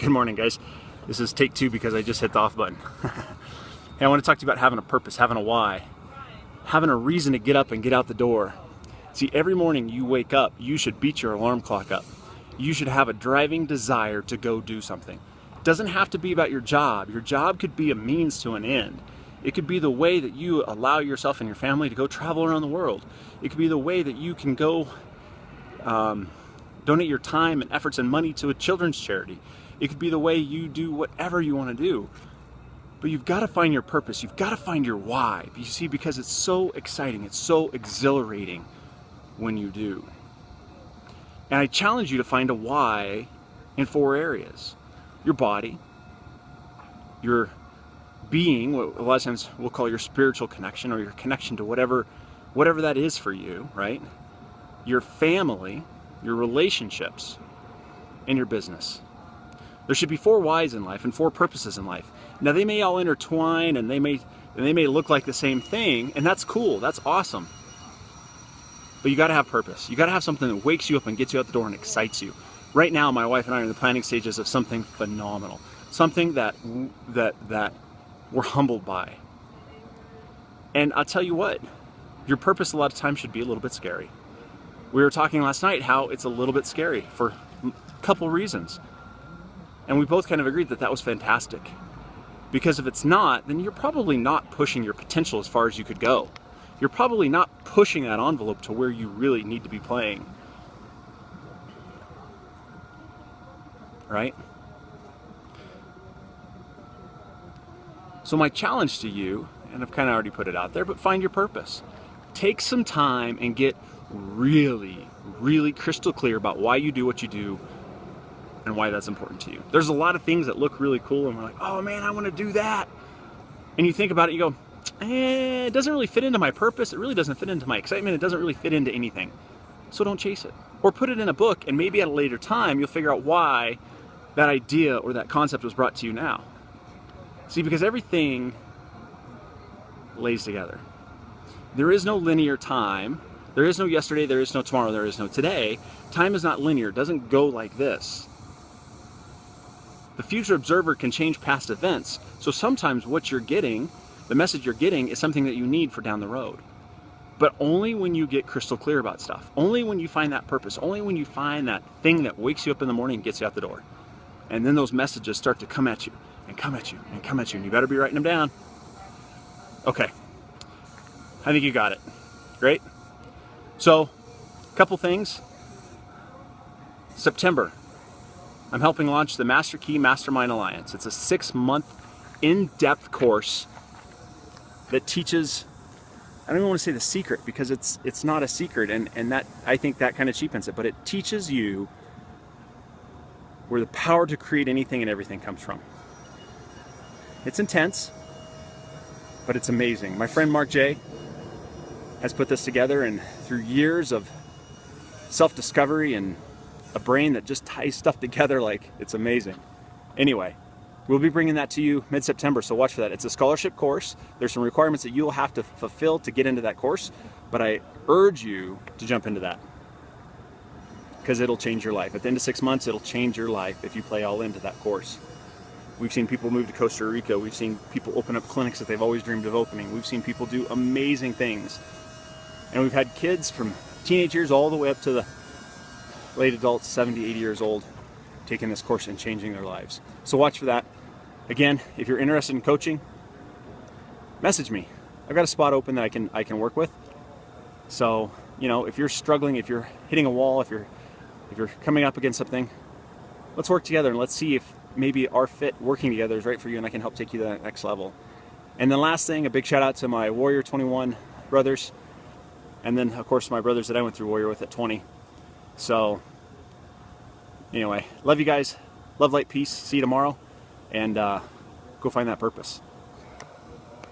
Good morning, guys. This is take two because I just hit the off button. Hey, I want to talk to you about having a purpose, having a why, having a reason to get up and get out the door. See, every morning you wake up, you should beat your alarm clock up. You should have a driving desire to go do something. It doesn't have to be about your job. Your job could be a means to an end. It could be the way that you allow yourself and your family to go travel around the world. It could be the way that you can go donate your time and efforts and money to a children's charity. It could be the way you do whatever you want to do. But you've got to find your purpose. You've got to find your why. You see, because it's so exciting. It's so exhilarating when you do. And I challenge you to find a why in 4 areas. Your body, your being, what a lot of times we'll call your spiritual connection or your connection to whatever that is for you, right? Your family, your relationships, and your business. There should be 4 whys in life and 4 purposes in life. Now they may all intertwine and they may look like the same thing, and that's cool, that's awesome. But you gotta have purpose. You gotta have something that wakes you up and gets you out the door and excites you. Right now, my wife and I are in the planning stages of something phenomenal. Something that we're humbled by. And I'll tell you what, your purpose a lot of times should be a little bit scary. We were talking last night how it's a little bit scary for a couple reasons. And we both kind of agreed that that was fantastic. Because if it's not, then you're probably not pushing your potential as far as you could go. You're probably not pushing that envelope to where you really need to be playing. Right? So my challenge to you, and I've kind of already put it out there, but find your purpose. Take some time and get really, really crystal clear about why you do what you do and why that's important to you. There's a lot of things that look really cool and we're like, oh man, I want to do that. And you think about it, you go, it doesn't really fit into my purpose. It really doesn't fit into my excitement. It doesn't really fit into anything. So don't chase it. Or put it in a book, and maybe at a later time, you'll figure out why that idea or that concept was brought to you now. See, because everything lays together. There is no linear time. There is no yesterday, there is no tomorrow, there is no today. Time is not linear. It doesn't go like this. The future observer can change past events. So sometimes what you're getting, the message you're getting, is something that you need for down the road. But only when you get crystal clear about stuff. Only when you find that purpose. Only when you find that thing that wakes you up in the morning and gets you out the door. And then those messages start to come at you and come at you and come at you. And you better be writing them down. Okay. I think you got it. Great. So, a couple things. September, I'm helping launch the Master Key Mastermind Alliance. It's a 6-month in-depth course that teaches, I don't even want to say the secret because it's not a secret, and that, I think that kind of cheapens it, but it teaches you where the power to create anything and everything comes from. It's intense, but it's amazing. My friend Mark J has put this together, and through years of self-discovery and a brain that just ties stuff together, like, it's amazing. Anyway, we'll be bringing that to you mid-September, so watch for that. It's a scholarship course. There's some requirements that you'll have to fulfill to get into that course, but I urge you to jump into that because it'll change your life. At the end of 6 months, it'll change your life if you play all into that course. We've seen people move to Costa Rica. We've seen people open up clinics that they've always dreamed of opening. We've seen people do amazing things. And we've had kids from teenage years all the way up to the late adults, 70, 80 years old, taking this course and changing their lives. So watch for that. Again, if you're interested in coaching, message me. I've got a spot open that I can work with. So, you know, if you're struggling, if you're hitting a wall, if you're coming up against something, let's work together and let's see if maybe our fit working together is right for you, and I can help take you to that next level. And then last thing, a big shout out to my Warrior 21 brothers. And then, of course, my brothers that I went through Warrior with at 20. So, anyway, love you guys. Love, light, peace. See you tomorrow. And go find that purpose.